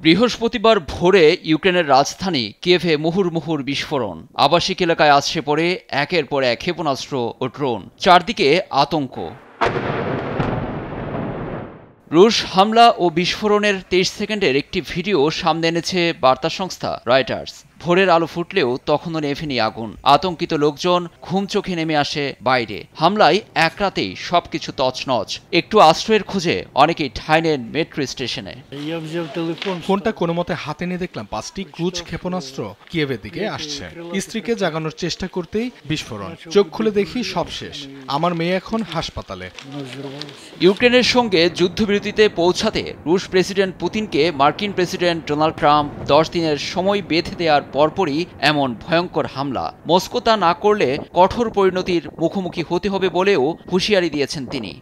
বৃহস্পতিবার ভোরে ইউক্রেনের রাজধানী কিয়েভে মুহুর্মুহুর বিস্ফোরণ। আবাসিক এলাকায় আছড়ে পড়ে একের পর এক ক্ষেপণাস্ত্র ও ড্রোন। চারদিকে আতঙ্ক। রুশ হামলা ও বিস্ফোরণের 23 সেকেন্ডের একটি ভিডিও সামনে এনেছে বার্তা সংস্থা রয়টার্স। ভোরের আলো ফুটলেও তখনও নেভেনি আগুন। আতঙ্কিত লোকজন ঘুম চোখে নেমে আসে বাইরে। হামলায় এক রাতেই সবকিছু তছনছ। একটু আশ্রয়ের খোঁজে অনেকেই ঠাঁই নেন মেট্রো স্টেশনে। ফোনটা কোনো মতে হাতে নিয়ে দেখলাম 5টি ক্রুজ ক্ষেপণাস্ত্র কিয়েভের দিকে আসছে। স্ত্রীকে জাগানোর চেষ্টা করতেই বিস্ফোরণ। চোখ খুলে দেখি সব শেষ। আমার মেয়ে এখন হাসপাতালে। ইউক্রেনের সঙ্গে যুদ্ধবিরতিতে পৌঁছাতে রুশ প্রেসিডেন্ট পুতিনকে মার্কিন প্রেসিডেন্ট ডোনাল্ড ট্রাম্প 10 দিনের সময় বেঁধে দেওয়ার পরপরই এমন ভয়ঙ্কর হামলা। মস্কো তা না করলে কঠোর পরিণতির মুখোমুখি হতে হবে বলেও হুঁশিয়ারি দিয়েছেন তিনি।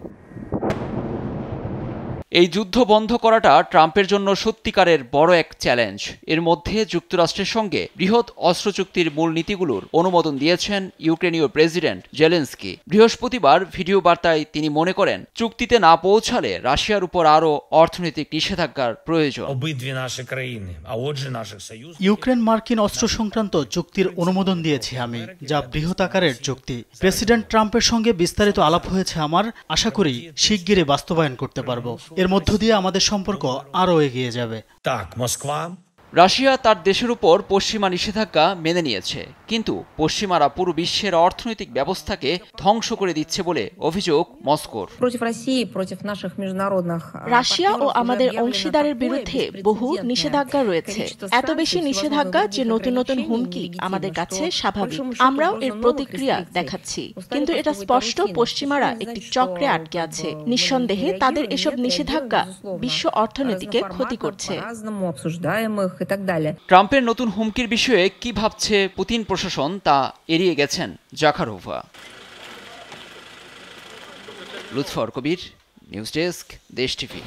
এই যুদ্ধ বন্ধ করাটা ট্রাম্পের জন্য সত্যিকারের বড় এক চ্যালেঞ্জ। এর মধ্যে যুক্তরাষ্ট্রের সঙ্গে বৃহৎ অস্ত্র চুক্তির মূল নীতিগুলোর অনুমোদন দিয়েছেন ইউক্রেনীয় প্রেসিডেন্ট জেলেনস্কি। বৃহস্পতিবার ভিডিও বার্তায় তিনি মনে করেন, চুক্তিতে না পৌঁছালে রাশিয়ার উপর আরও অর্থনৈতিক নিষেধাজ্ঞার প্রয়োজন। ইউক্রেন মার্কিন অস্ত্র সংক্রান্ত চুক্তির অনুমোদন দিয়েছি আমি, যা বৃহৎ আকারের চুক্তি। প্রেসিডেন্ট ট্রাম্পের সঙ্গে বিস্তারিত আলাপ হয়েছে আমার। আশা করি শিগগিরই বাস্তবায়ন করতে পারব। এর মধ্য দিয়ে আমাদের সম্পর্ক আরও এগিয়ে যাবে। রাশিয়া তার দেশের উপর পশ্চিমা নিষেধাজ্ঞা মেনে নিয়েছে, কিন্তু পশ্চিমারা পুরো বিশ্বের অর্থনৈতিক ব্যবস্থাকে ধ্বংস করে দিচ্ছে বলে অভিযোগ মস্কোর। রাশিয়া ও আমাদের অংশীদারের বিরুদ্ধে বহু নিষেধাজ্ঞা রয়েছে, এত বেশি নিষেধাজ্ঞা যে নতুন নতুন হুমকি আমাদের কাছে স্বাভাবিক। আমরাও এর প্রতিক্রিয়া দেখাচ্ছি, কিন্তু এটা স্পষ্ট পশ্চিমারা একটি চক্রে আটকে আছে। নিঃসন্দেহে তাদের এসব নিষেধাজ্ঞা বিশ্ব অর্থনীতিকে ক্ষতি করছে। ট্রাম্পের নতুন হুমকির বিষয়ে কি ভাবছে পুতিন প্রশাসন তা এড়িয়ে গেছেন জাখারোভা। লুৎফর কবির, নিউজ ডেস্ক, দেশ টিভি।